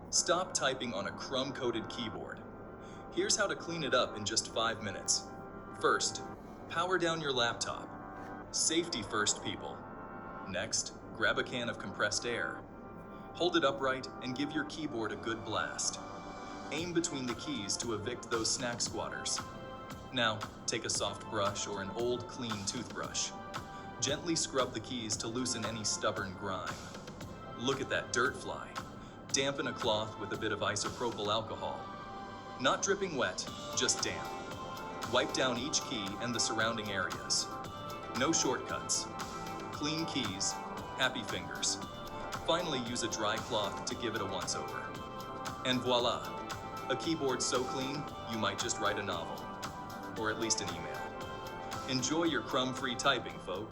Stop typing on a crumb-coated keyboard. Here's how to clean it up in just 5 minutes. First, power down your laptop. Safety first, people. Next, grab a can of compressed air. Hold it upright and give your keyboard a good blast. Aim between the keys to evict those snack squatters. Now, take a soft brush or an old, clean toothbrush. Gently scrub the keys to loosen any stubborn grime. Look at that dirt fly. Dampen a cloth with a bit of isopropyl alcohol. Not dripping wet, just damp. Wipe down each key and the surrounding areas. No shortcuts. Clean keys, happy fingers. Finally, use a dry cloth to give it a once-over. And voila! A keyboard so clean, you might just write a novel. Or at least an email. Enjoy your crumb-free typing, folks.